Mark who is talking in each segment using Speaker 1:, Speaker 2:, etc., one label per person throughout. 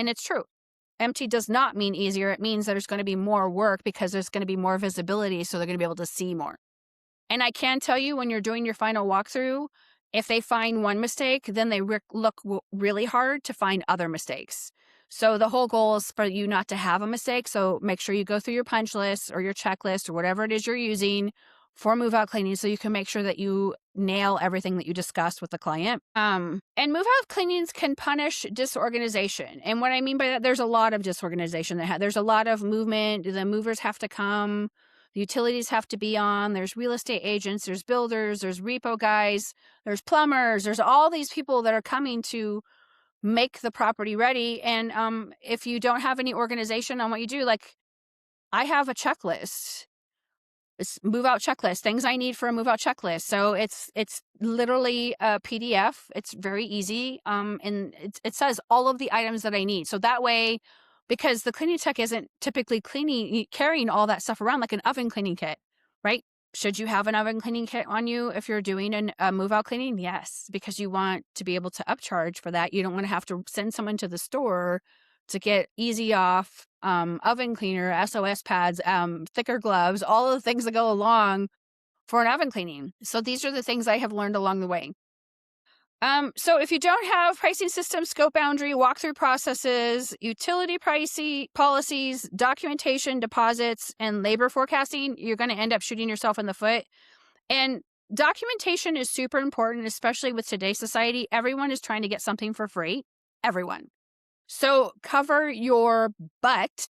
Speaker 1: And it's true. Empty does not mean easier. It means there's going to be more work because there's going to be more visibility. So they're going to be able to see more. And I can tell you when you're doing your final walkthrough, if they find one mistake, then they look really hard to find other mistakes. So the whole goal is for you not to have a mistake. So make sure you go through your punch list or your checklist or whatever it is you're using for move out cleaning so you can make sure that you nail everything that you discussed with the client. And move out cleanings can punish disorganization. And what I mean by that, there's a lot of disorganization. There's a lot of movement. The movers have to come. The utilities have to be on. There's real estate agents. There's builders. There's repo guys. There's plumbers. There's all these people that are coming to make the property ready. And if you don't have any organization on what you do, like I have a checklist. It's move out checklist, things I need for a move out checklist. So it's literally a PDF. It's very easy. And it says all of the items that I need. So that way, because the cleaning tech isn't typically carrying all that stuff around like an oven cleaning kit, right? Should you have an oven cleaning kit on you if you're doing a move out cleaning? Yes, because you want to be able to upcharge for that. You don't want to have to send someone to the store to get easy off, oven cleaner, SOS pads, thicker gloves, all of the things that go along for an oven cleaning. So these are the things I have learned along the way. So if you don't have pricing system, scope boundary, walkthrough processes, utility pricing policies, documentation, deposits, and labor forecasting, you're going to end up shooting yourself in the foot. And documentation is super important, especially with today's society. Everyone is trying to get something for free. Everyone. So cover your butt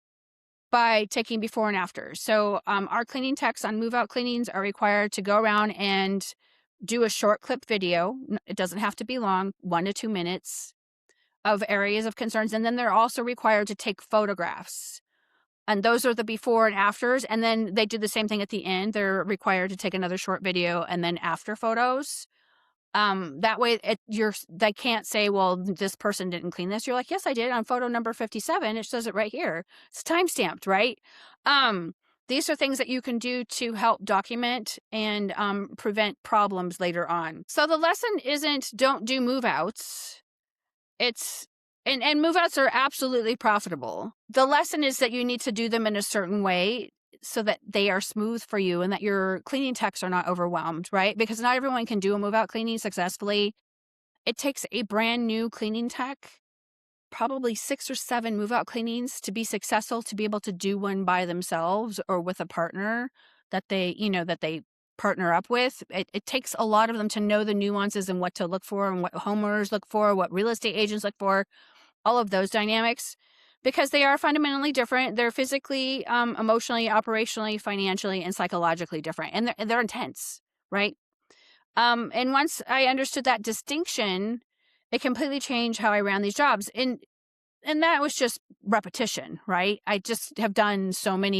Speaker 1: by taking before and after. So our cleaning techs on move out cleanings are required to go around and do a short clip video. It doesn't have to be long, 1 to 2 minutes of areas of concerns. And then they're also required to take photographs. And those are the before and afters. And then they do the same thing at the end. They're required to take another short video and then after photos. That way they can't say, well, this person didn't clean this. You're like, yes, I did on photo number 57. It says it right here. It's timestamped, right? These are things that you can do to help document and prevent problems later on. So the lesson isn't don't do move outs. And move outs are absolutely profitable. The lesson is that you need to do them in a certain way so that they are smooth for you and that your cleaning techs are not overwhelmed, right? Because not everyone can do a move out cleaning successfully. It takes a brand new cleaning tech, probably 6 or 7 move out cleanings to be successful, to be able to do one by themselves or with a partner that they partner up with. It takes a lot of them to know the nuances and what to look for and what homeowners look for, what real estate agents look for, all of those dynamics. Because they are fundamentally different. They're physically, emotionally, operationally, financially, and psychologically different. And they're intense, right? And once I understood that distinction, it completely changed how I ran these jobs. And that was just repetition, right? I just have done so many